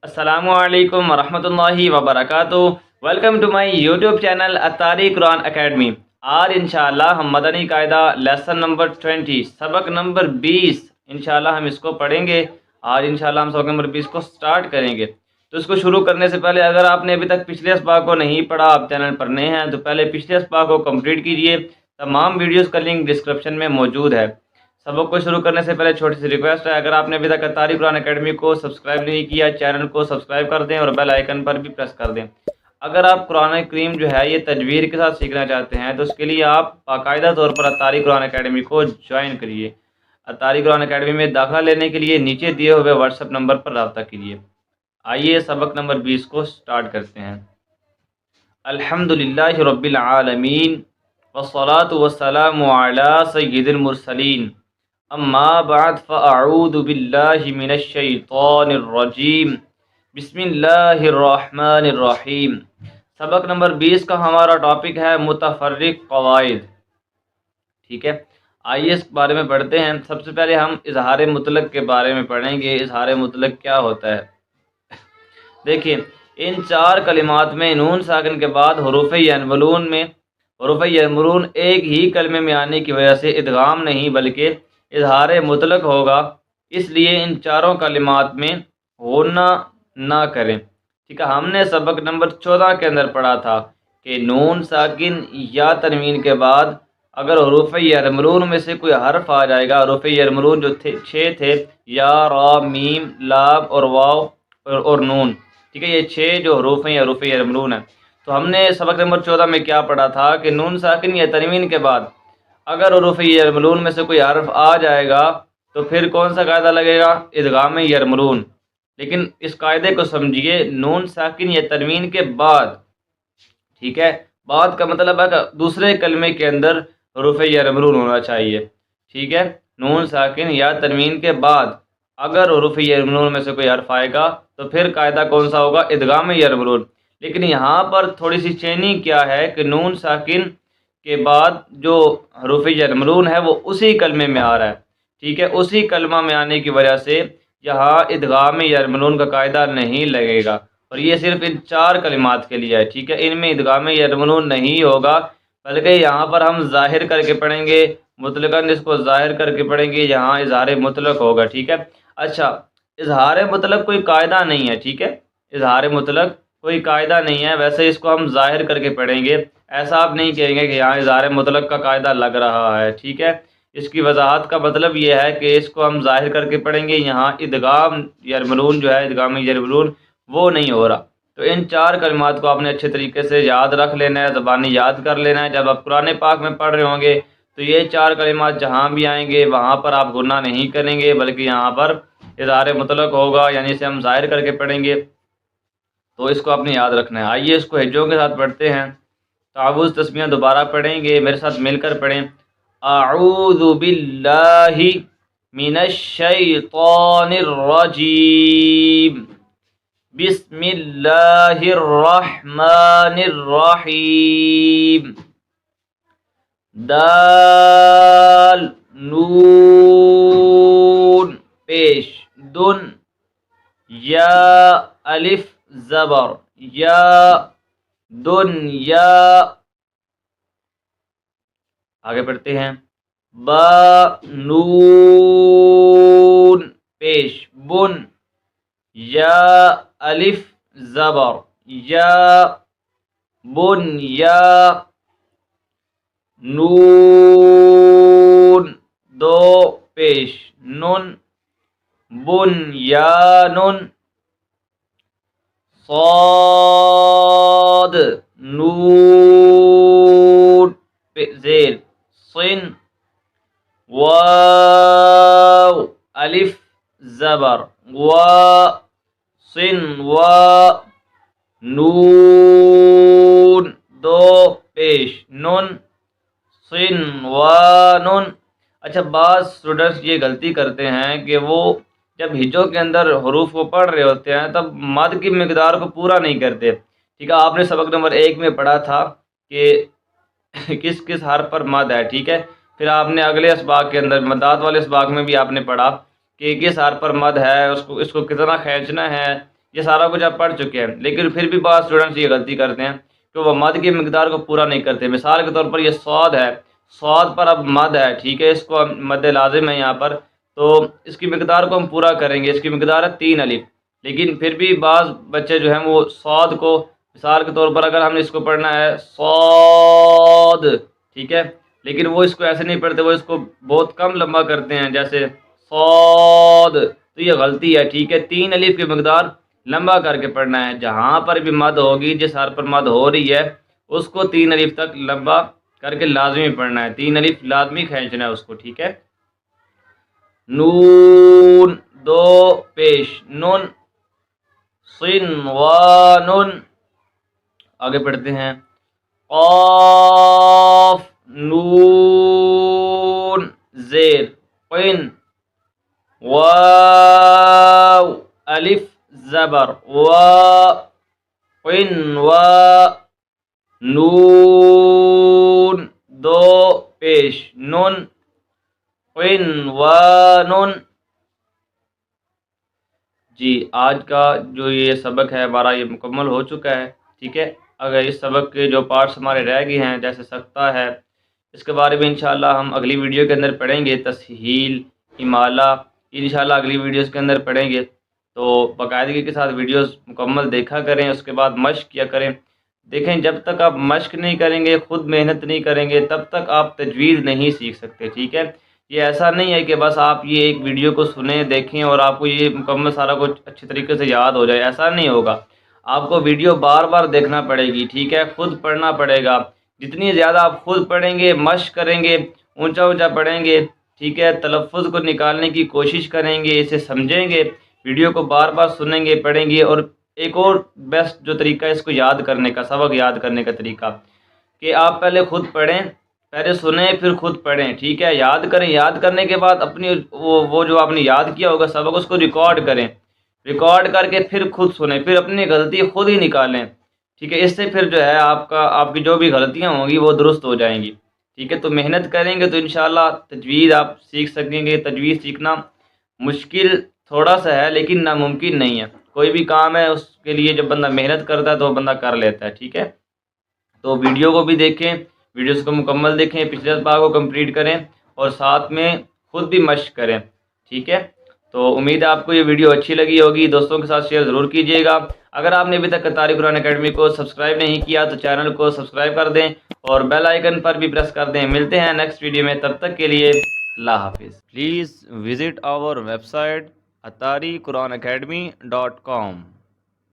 السلام علیکم ورحمۃ اللہ وبرکاتہ۔ Welcome to my YouTube channel Atari Quran academy. آج انشاءاللہ ہم مدنی قاعدہ لیسن نمبر 20 سبق نمبر 20 انشاءاللہ ہم اس کو پڑھیں گے۔ آج انشاءاللہ ہم سبق نمبر 20 کو سٹارٹ کریں گے۔ تو اس کو شروع کرنے سے پہلے اگر آپ نے ابھی تک پچھلے اسباق کو نہیں پڑھا، آپ چینل پر نئے ہیں تو پہلے پچھلے اسباق کو کمپلیٹ کیجئے۔ تمام ویڈیوز کا لنک ڈسکرپشن میں موجود ہے۔ سبق کو شروع کرنے سے پہلے چھوٹی سی ریکویسٹ ہے، اگر آپ نے ابھی تک اتاری قرآن اکیڈمی کو سبسکرائب نہیں کیا، چینل کو سبسکرائب کر دیں اور بیل آئیکن پر بھی پریس کر دیں۔ اگر آپ قرآن کریم جو ہے یہ تجوید کے ساتھ سیکھنا چاہتے ہیں تو اس کے لیے آپ باقاعدہ طور پر اتاری قرآن اکیڈمی کو جوائن کریے۔ اتاری قرآن اکیڈمی میں داخلہ لینے کے لیے نیچے دیے ہوئے واٹس ایپ نمبر پر رابطہ کیجیے۔ آئیے سبق نمبر 20 کو سٹارٹ کرتے ہیں۔ الحمدللہ رب العالمین والصلاة والسلام علی سید المرسلین، اما بعد فاعوذ باللہ من الشیطان الرجیم، بسم اللہ الرحمن الرحیم۔ سبق نمبر 20 کا ہمارا ٹاپک ہے متفرق قواعد، ٹھیک ہے۔ آئیے اس بارے میں پڑھتے ہیں۔ سب سے پہلے ہم اظہار مطلق کے بارے میں پڑھیں گے۔ اظہار مطلق کیا ہوتا ہے؟ دیکھیں، ان چار کلمات میں نون ساکن کے بعد حروف ینولون ایک ہی کلمے میں آنے کی وجہ سے ادغام نہیں بلکہ اظہار مطلق ہوگا، اس لیے ان چاروں کلمات میں غنہ نہ کریں، ٹھیک ہے۔ ہم نے سبق نمبر 14 کے اندر پڑھا تھا کہ نون ساکن یا تنوین کے بعد اگر حروف یرملون میں سے کوئی حرف آ جائے گا، حروف یرملون جو 6 تھے، یا، را، میم، لام اور واو اور نون، ٹھیک ہے، یہ 6 جو حروف ہیں حروف یرملون ہیں۔ تو ہم نے سبق نمبر 14 میں کیا پڑھا تھا کہ نون ساکن یا تنوین کے بعد اگر حروف یرملون میں سے کوئی حرف آ جائے گا تو پھر کون سا قاعدہ لگے گا؟ ادغام یرملون۔ لیکن اس قاعدے کو سمجھیے، نون ساکن یا تنوین کے بعد، ٹھیک ہے، بعد کا مطلب ہے کہ دوسرے کلمے کے اندر حروف یرملون ہونا چاہیے، ٹھیک ہے۔ نون ساکن یا تنوین کے بعد اگر حروف یرملون میں سے کوئی حرف آئے گا تو پھر قاعدہ کون سا ہوگا؟ ادغام یرملون۔ لیکن یہاں پر تھوڑی سی چینی کیا ہے کہ نون ساکن کے بعد جو حروف یرملون ہے وہ اسی کلمے میں آ رہا ہے، ٹھیک ہے، اسی کلمہ میں آنے کی وجہ سے یہاں ادغام یرملون کا قاعدہ نہیں لگے گا، اور یہ صرف ان 4 کلمات کے لیے ہے، ٹھیک ہے۔ ان میں ادغام یرملون نہیں ہوگا، بلکہ یہاں پر ہم ظاہر کر کے پڑھیں گے، مطلقاً اس کو ظاہر کر کے پڑھیں گے، یہاں اظہار مطلق ہوگا، ٹھیک ہے۔ اچھا، اظہار مطلق کوئی قاعدہ نہیں ہے، ٹھیک ہے، اظہار مطلق کوئی قاعدہ نہیں ہے، ویسے اس کو ہم ظاہر کر کے پڑھیں گے، ایسا آپ نہیں کہیں گے کہ یہاں اظہار مطلق کا قاعدہ لگ رہا ہے، ٹھیک ہے۔ اس کی وضاحت کا مطلب یہ ہے کہ اس کو ہم ظاہر کر کے پڑھیں گے، یہاں ادغام یرملون جو ہے، ادغام یرملون وہ نہیں ہو رہا۔ تو ان 4 کلمات کو آپ نے اچھے طریقے سے یاد رکھ لینا ہے، زبانی یاد کر لینا ہے۔ جب آپ قرآن پاک میں پڑھ رہے ہوں گے تو یہ 4 کلمات جہاں بھی آئیں گے وہاں پر آپ غنہ نہیں کریں گے، بلکہ یہاں پر اظہار مطلق ہوگا، یعنی اسے ہم ظاہر کر کے پڑھیں گے، تو اس کو آپ نے یاد رکھنا ہے۔ آئیے اس کو ہجوں کے ساتھ پڑھتے ہیں۔ تعوذ تسمیہ دوبارہ پڑھیں گے، میرے ساتھ مل کر پڑھیں۔ اعوذ باللہ من الشیطان الرجیم، بسم اللہ الرحمن الرحیم۔ دال، نون پیش، دن، یا الف زبر، یا، دن، یا۔ آگے پڑھتے ہیں۔ با، نون پیش، بن، یا الف زبر، یا، بن، یا، نون دو پیش، نن، بن، یا، نن۔ صاد، نون زیر، صن، واو الف زبر، وا، صن، وا، نون دو پیش، نن، صن، وا، نن۔ اچھا، بعض اسٹوڈنٹس یہ غلطی کرتے ہیں کہ وہ جب ہجوں کے اندر حروف کو پڑھ رہے ہوتے ہیں تب مد کی مقدار کو پورا نہیں کرتے، ٹھیک ہے۔ آپ نے سبق نمبر 1 میں پڑھا تھا کہ کس کس حرف پر مد ہے، ٹھیک ہے۔ پھر آپ نے اگلے اسباق کے اندر مدات والے اسباق میں بھی آپ نے پڑھا کہ کس حرف پر مد ہے، اس کو کتنا کھینچنا ہے، یہ سارا کچھ آپ پڑھ چکے ہیں، لیکن پھر بھی بعض اسٹوڈنٹس یہ غلطی کرتے ہیں کہ وہ مد کی مقدار کو پورا نہیں کرتے۔ مثال کے طور پر یہ صاد ہے، صاد پر اب مد ہے، ٹھیک ہے، اس کو مد لازم ہے یہاں پر، تو اس کی مقدار کو ہم پورا کریں گے، اس کی مقدار ہے 3 الف، لیکن پھر بھی بعض بچے جو ہیں وہ صاد کو، مثال کے طور پر اگر ہم نے اس کو پڑھنا ہے صاد، ٹھیک ہے، لیکن وہ اس کو ایسے نہیں پڑھتے، وہ اس کو بہت کم لمبا کرتے ہیں، جیسے صاد، تو یہ غلطی ہے، ٹھیک ہے۔ 3 الف کی مقدار لمبا کر کے پڑھنا ہے، جہاں پر بھی مد ہوگی، جس حرف پر مد ہو رہی ہے اس کو 3 الف تک لمبا کر کے لازمی پڑھنا ہے، 3 الف لازمی کھینچنا ہے اس کو، ٹھیک ہے۔ نون، دو پیش نون، صنوان، آگے پڑھتے ہیں، قاف، نون زیر قن، واو الف زبر وا، قن وا، نون دو پیش نون، قنوان۔ جی آج کا جو یہ سبق ہے ہمارا یہ مکمل ہو چکا ہے، ٹھیک ہے۔ اگر اس سبق کے جو پارٹس ہمارے رہ گئے ہیں جیسے سختہ ہے، اس کے بارے میں انشاءاللہ ہم اگلی ویڈیو کے اندر پڑھیں گے، تسہیل، امالہ، انشاءاللہ اگلی ویڈیوز کے اندر پڑھیں گے، تو باقاعدگی کے ساتھ ویڈیوز مکمل دیکھا کریں، اس کے بعد مشق کیا کریں۔ دیکھیں جب تک آپ مشق نہیں کریں گے، خود محنت نہیں کریں گے، تب تک آپ تجوید نہیں سیکھ سکتے، ٹھیک ہے۔ یہ ایسا نہیں ہے کہ بس آپ یہ ایک ویڈیو کو سنیں، دیکھیں اور آپ کو یہ مکمل سارا کچھ اچھی طریقے سے یاد ہو جائے، ایسا نہیں ہوگا۔ آپ کو ویڈیو بار بار دیکھنا پڑے گی، ٹھیک ہے، خود پڑھنا پڑے گا۔ جتنی زیادہ آپ خود پڑھیں گے، مشق کریں گے، اونچا اونچا پڑھیں گے، ٹھیک ہے، تلفظ کو نکالنے کی کوشش کریں گے، اسے سمجھیں گے، ویڈیو کو بار بار سنیں گے، پڑھیں گے۔ اور ایک اور بیسٹ جو طریقہ ہے اس کو یاد کرنے کا، سبق یاد کرنے کا طریقہ، کہ آپ پہلے خود پڑھیں، پہلے سنیں پھر خود پڑھیں، ٹھیک ہے، یاد کریں، یاد کرنے کے بعد اپنی وہ جو آپ نے یاد کیا ہوگا سبق، اس کو ریکارڈ کریں، ریکارڈ کر کے پھر خود سنیں، پھر اپنی غلطی خود ہی نکالیں، ٹھیک ہے۔ اس سے پھر جو ہے آپ کی جو بھی غلطیاں ہوں گی وہ درست ہو جائیں گی، ٹھیک ہے۔ تو محنت کریں گے تو انشاءاللہ تجوید آپ سیکھ سکیں گے۔ تجوید سیکھنا مشکل تھوڑا سا ہے لیکن ناممکن نہیں ہے، کوئی بھی کام ہے اس کے لیے جب بندہ محنت کرتا ہے تو وہ بندہ کر لیتا ہے، ٹھیک ہے۔ تو ویڈیو کو بھی دیکھیں، ویڈیوز کو مکمل دیکھیں، پچھلے اسباق کو کمپلیٹ کریں اور ساتھ میں خود بھی مشق کریں، ٹھیک ہے۔ تو امید ہے آپ کو یہ ویڈیو اچھی لگی ہوگی، دوستوں کے ساتھ شیئر ضرور کیجیے گا۔ اگر آپ نے ابھی تک قطاری قرآن اکیڈمی کو سبسکرائب نہیں کیا تو چینل کو سبسکرائب کر دیں اور بیل آئیکن پر بھی پریس کر دیں۔ ملتے ہیں نیکسٹ ویڈیو میں، تب تک کے لیے اللہ حافظ۔ Please visit our website atariquranacademy.com۔